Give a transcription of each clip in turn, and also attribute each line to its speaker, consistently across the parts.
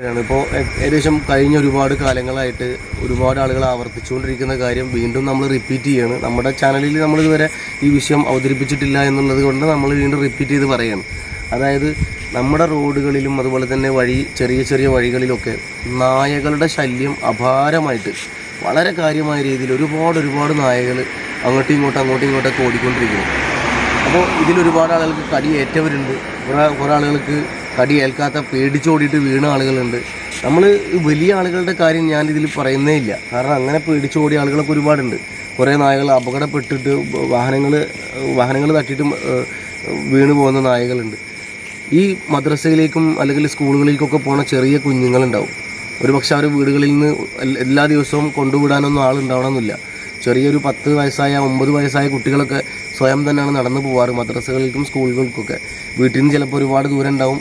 Speaker 1: ഇപ്പോൾ ഏകദേശം കഴിഞ്ഞ ഒരുപാട് കാലങ്ങളായിട്ട് ഒരുപാട് ആളുകൾ ആവർത്തിച്ചുകൊണ്ടിരിക്കുന്ന കാര്യം വീണ്ടും നമ്മൾ റിപ്പീറ്റ് ചെയ്യാണ്. നമ്മുടെ ചാനലിൽ നമ്മളിതുവരെ ഈ വിഷയം അവതരിപ്പിച്ചിട്ടില്ല എന്നുള്ളത് കൊണ്ട് നമ്മൾ വീണ്ടും റിപ്പീറ്റ് ചെയ്ത് പറയുകയാണ്. അതായത് നമ്മുടെ റോഡുകളിലും അതുപോലെ തന്നെ ചെറിയ ചെറിയ വഴികളിലൊക്കെ നായകളുടെ ശല്യം അപാരമായിട്ട് വളരെ കാര്യമായ രീതിയിൽ ഒരുപാട് നായകൾ അങ്ങോട്ടും ഇങ്ങോട്ടൊക്കെ ഓടിക്കൊണ്ടിരിക്കുന്നു. അപ്പോൾ ഇതിലൊരുപാട് ആളുകൾക്ക് കടിയേറ്റവരുണ്ട്, കുറേ ആളുകൾക്ക് കടിയേൽക്കാത്ത പേടിച്ചോടിയിട്ട് വീണ ആളുകളുണ്ട്. നമ്മൾ വലിയ ആളുകളുടെ കാര്യം ഞാനിതിൽ പറയുന്നേ ഇല്ല, കാരണം അങ്ങനെ പേടിച്ചോടിയ ആളുകളൊക്കെ ഒരുപാടുണ്ട്. കുറേ നായകൾ അപകടപ്പെട്ടിട്ട് വാഹനങ്ങൾ തട്ടിയിട്ട് വീണ് പോകുന്ന നായകളുണ്ട്. ഈ മദ്രസയിലേക്കും അല്ലെങ്കിൽ സ്കൂളുകളിലേക്കൊക്കെ പോണ ചെറിയ കുഞ്ഞുങ്ങളുണ്ടാവും. ഒരുപക്ഷെ അവർ വീടുകളിൽ നിന്ന് എല്ലാ ദിവസവും കൊണ്ടുവിടാനൊന്നും ആളുണ്ടാവണമെന്നില്ല. ചെറിയൊരു 10 വയസ്സായ 9 വയസ്സായ കുട്ടികളൊക്കെ സ്വയം തന്നെയാണ് നടന്നു പോവാറ് മദ്രസകൾക്കും സ്കൂളുകൾക്കൊക്കെ. വീട്ടിൽ നിന്ന് ചിലപ്പോൾ ഒരുപാട് ദൂരം ഉണ്ടാവും,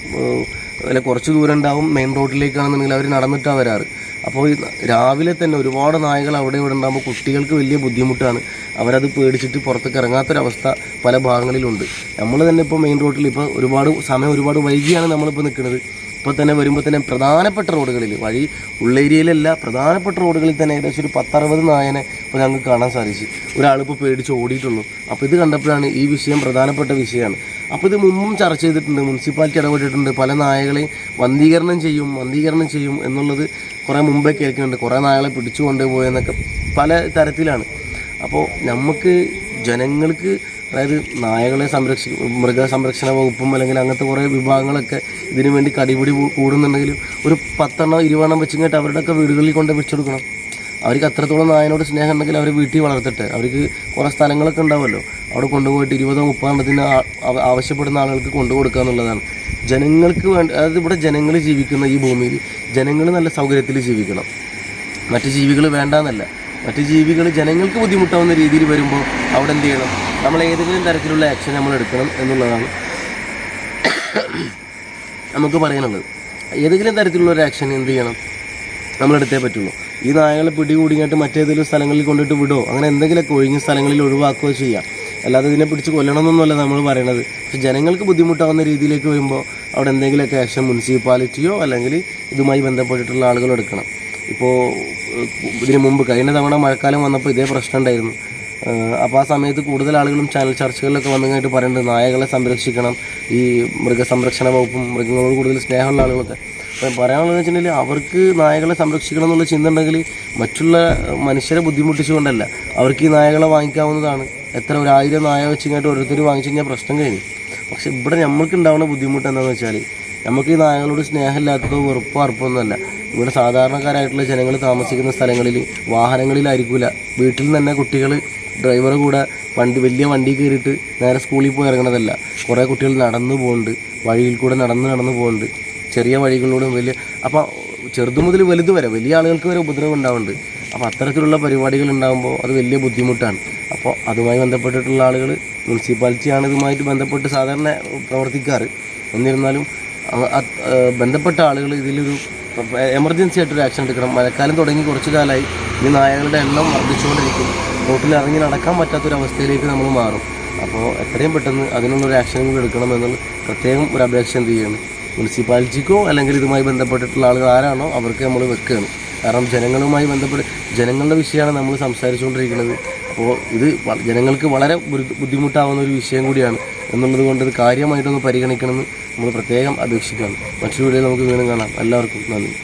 Speaker 1: അല്ല കുറച്ച് ദൂരം ഉണ്ടാവും, മെയിൻ റോഡിലേക്കാണെന്നുണ്ടെങ്കിൽ അവർ നടന്നിട്ടാണ് വരാറ്. അപ്പോൾ രാവിലെ തന്നെ ഒരുപാട് നായകൾ അവിടെ ഇവിടെ ഉണ്ടാകുമ്പോൾ കുട്ടികൾക്ക് വലിയ ബുദ്ധിമുട്ടാണ്. അവരത് പേടിച്ചിട്ട് പുറത്തേക്ക് ഇറങ്ങാത്തൊരവസ്ഥ പല ഭാഗങ്ങളിലുണ്ട്. നമ്മൾ തന്നെ ഇപ്പോൾ മെയിൻ റോഡിൽ ഇപ്പോൾ ഒരുപാട് വൈകിയാണ് നമ്മളിപ്പോൾ നിൽക്കുന്നത്. ഇപ്പോൾ തന്നെ വരുമ്പോൾ തന്നെ പ്രധാനപ്പെട്ട റോഡുകളിൽ, വഴി ഉള്ളേരിയയിലല്ല, പ്രധാനപ്പെട്ട റോഡുകളിൽ തന്നെ ഏകദേശം ഒരു 10-60 നായനെ ഇപ്പോൾ ഞങ്ങൾക്ക് കാണാൻ സാധിച്ചു. ഒരാളിപ്പോൾ പേടിച്ച് ഓടിയിട്ടുള്ളൂ. അപ്പോൾ ഇത് കണ്ടപ്പോഴാണ് ഈ വിഷയം പ്രധാനപ്പെട്ട വിഷയമാണ്. അപ്പോൾ ഇത് മുമ്പും ചർച്ച ചെയ്തിട്ടുണ്ട്, മുനിസിപ്പാലിറ്റി ഇടപെട്ടിട്ടുണ്ട്. പല നായകളെയും വന്ധീകരണം ചെയ്യും എന്നുള്ളത് കുറേ മുമ്പേ കേൾക്കുന്നുണ്ട്. കുറേ നായകളെ പിടിച്ചു കൊണ്ടുപോയെന്നൊക്കെ പല തരത്തിലാണ്. അപ്പോൾ നമുക്ക് ജനങ്ങൾക്ക്, അതായത് നായകളെ മൃഗസംരക്ഷണ വകുപ്പും അല്ലെങ്കിൽ അങ്ങനത്തെ കുറേ വിഭാഗങ്ങളൊക്കെ ഇതിനു വേണ്ടി കടിപിടി കൂടുന്നുണ്ടെങ്കിലും ഒരു 10-20 വെച്ചിങ്ങോട്ട് അവരുടെയൊക്കെ വീടുകളിൽ കൊണ്ട് വെച്ചെടുക്കണം. അവർക്ക് അത്രത്തോളം നായനോട് സ്നേഹം ഉണ്ടെങ്കിൽ അവർ വീട്ടിൽ വളർത്തട്ടെ. അവർക്ക് കുറേ സ്ഥലങ്ങളൊക്കെ ഉണ്ടാവുമല്ലോ, അവിടെ കൊണ്ടുപോയിട്ട് 20-30 ആവശ്യപ്പെടുന്ന ആളുകൾക്ക് കൊണ്ടുകൊടുക്കുക എന്നുള്ളതാണ്. ജനങ്ങൾക്ക് വേണ്ടി, അതായത് ഇവിടെ ജനങ്ങൾ ജീവിക്കുന്ന ഈ ഭൂമിയിൽ ജനങ്ങൾ നല്ല സൗകര്യത്തിൽ ജീവിക്കണം. മറ്റ് ജീവികൾ വേണ്ടാന്നല്ല, മറ്റ് ജീവികൾ ജനങ്ങൾക്ക് ബുദ്ധിമുട്ടാവുന്ന രീതിയിൽ വരുമ്പോൾ അവിടെ എന്ത് ചെയ്യണം? നമ്മൾ ഏതെങ്കിലും തരത്തിലുള്ള ആക്ഷൻ നമ്മൾ എടുക്കണം എന്നുള്ളതാണ് നമുക്ക് പറയാനുള്ളത്. ഏതെങ്കിലും തരത്തിലുള്ള ഒരു ആക്ഷൻ എന്ത് ചെയ്യണം? നമ്മളെടുത്തേ പറ്റുള്ളൂ. ഈ നായകളെ പിടികൂടിയിട്ട് മറ്റേതെങ്കിലും സ്ഥലങ്ങളിൽ കൊണ്ടിട്ട് വിടുമോ, അങ്ങനെ എന്തെങ്കിലുമൊക്കെ ഒഴിഞ്ഞ സ്ഥലങ്ങളിൽ ഒഴിവാക്കുകയോ ചെയ്യാം. അല്ലാതെ ഇതിനെ പിടിച്ച് കൊല്ലണമെന്നൊന്നുമല്ല നമ്മൾ പറയണത്. പക്ഷെ ജനങ്ങൾക്ക് ബുദ്ധിമുട്ടാവുന്ന രീതിയിലേക്ക് വരുമ്പോൾ അവിടെ എന്തെങ്കിലുമൊക്കെ ആക്ഷൻ മുനിസിപ്പാലിറ്റിയോ അല്ലെങ്കിൽ ഇതുമായി ബന്ധപ്പെട്ടിട്ടുള്ള ആളുകൾ എടുക്കണം. ഇപ്പോൾ ഇതിന് മുമ്പ് കഴിഞ്ഞ തവണ മഴക്കാലം വന്നപ്പോൾ ഇതേ പ്രശ്നം ഉണ്ടായിരുന്നു. അപ്പോൾ ആ സമയത്ത് കൂടുതൽ ആളുകളും ചാനൽ ചർച്ചകളിലൊക്കെ വന്നതായിട്ട് പറയുന്നുണ്ട്, നായകളെ സംരക്ഷിക്കണം, ഈ മൃഗസംരക്ഷണ വകുപ്പും മൃഗങ്ങളോട് കൂടുതൽ സ്നേഹമുള്ള ആളുകളൊക്കെ. അപ്പം പറയാനുള്ളതെന്ന് വെച്ചിട്ടുണ്ടെങ്കിൽ അവർക്ക് നായകളെ സംരക്ഷിക്കണം എന്നുള്ള ചിന്ത ഉണ്ടെങ്കിൽ മറ്റുള്ള മനുഷ്യരെ ബുദ്ധിമുട്ടിച്ചുകൊണ്ടല്ല, അവർക്ക് ഈ നായകളെ വാങ്ങിക്കാവുന്നതാണ്. എത്ര 1000 നായ വെച്ചിങ്ങോട്ട് ഓരോരുത്തർ വാങ്ങിച്ചു കഴിഞ്ഞാൽ പ്രശ്നം കഴിഞ്ഞു. പക്ഷെ ഇവിടെ നമ്മൾക്ക് ഉണ്ടാവുന്ന ബുദ്ധിമുട്ട് എന്താണെന്ന് വെച്ചാൽ, നമുക്ക് ഈ നായകളോട് സ്നേഹമില്ലാത്തതോ വെറുപ്പോ അർപ്പമൊന്നുമല്ല. ഇവിടെ സാധാരണക്കാരായിട്ടുള്ള ജനങ്ങൾ താമസിക്കുന്ന സ്ഥലങ്ങളിൽ വാഹനങ്ങളിലായിരിക്കില്ല, വീട്ടിൽ നിന്ന് തന്നെ കുട്ടികൾ ഡ്രൈവറെ കൂടെ വലിയ വണ്ടി കയറിയിട്ട് നേരെ സ്കൂളിൽ പോയി ഇറങ്ങണതല്ല. കുറേ കുട്ടികൾ നടന്നു പോകുന്നുണ്ട്, വഴിയിൽ കൂടെ നടന്നു പോകുന്നുണ്ട്, ചെറിയ വഴികളിലൂടെ അപ്പോൾ ചെറുതു മുതൽ വലുത് വരെ വലിയ ആളുകൾക്ക് വരെ ഉപദ്രവം ഉണ്ടാവുന്നുണ്ട്. അപ്പോൾ അത്തരത്തിലുള്ള പരിപാടികൾ ഉണ്ടാകുമ്പോൾ അത് വലിയ ബുദ്ധിമുട്ടാണ്. അപ്പോൾ അതുമായി ബന്ധപ്പെട്ടിട്ടുള്ള ആളുകൾ, മുനിസിപ്പാലിറ്റിയാണ് ഇതുമായിട്ട് ബന്ധപ്പെട്ട് സാധാരണ പ്രവർത്തിക്കാറ്. എന്നിരുന്നാലും ബന്ധപ്പെട്ട ആളുകൾ ഇതിലൊരു എമർജൻസി ആയിട്ടൊരു ആക്ഷൻ എടുക്കണം. മഴക്കാലം തുടങ്ങി കുറച്ച് കാലമായി ഈ നായകളുടെ എണ്ണം വർദ്ധിച്ചുകൊണ്ടിരിക്കും. റോട്ടിൽ ഇറങ്ങി നടക്കാൻ പറ്റാത്തൊരവസ്ഥയിലേക്ക് നമ്മൾ മാറും. അപ്പോൾ എത്രയും പെട്ടെന്ന് അതിനുള്ളൊരു ആക്ഷൻ കൂടി എടുക്കണമെന്നുള്ള പ്രത്യേകം ഒരു അപേക്ഷ എന്ത് ചെയ്യണം, മുനിസിപ്പാലിറ്റിക്കോ അല്ലെങ്കിൽ ഇതുമായി ബന്ധപ്പെട്ടിട്ടുള്ള ആളുകൾ ആരാണോ അവർക്ക് നമ്മൾ വെക്കുകയാണ്. കാരണം ജനങ്ങളുമായി ബന്ധപ്പെട്ട് ജനങ്ങളുടെ വിഷയമാണ് നമ്മൾ സംസാരിച്ചുകൊണ്ടിരിക്കുന്നത്. അപ്പോൾ ഇത് ജനങ്ങൾക്ക് വളരെ ബുദ്ധിമുട്ടാവുന്ന ഒരു വിഷയം കൂടിയാണ് എന്നുള്ളത് കൊണ്ട് ഇത് കാര്യമായിട്ടൊന്ന് പരിഗണിക്കണമെന്ന് നമ്മൾ പ്രത്യേകം അപേക്ഷിക്കുകയാണ്. മറ്റൊരു വീഡിയോയിൽ നമുക്ക് വീണ്ടും കാണാം. എല്ലാവർക്കും നന്ദി.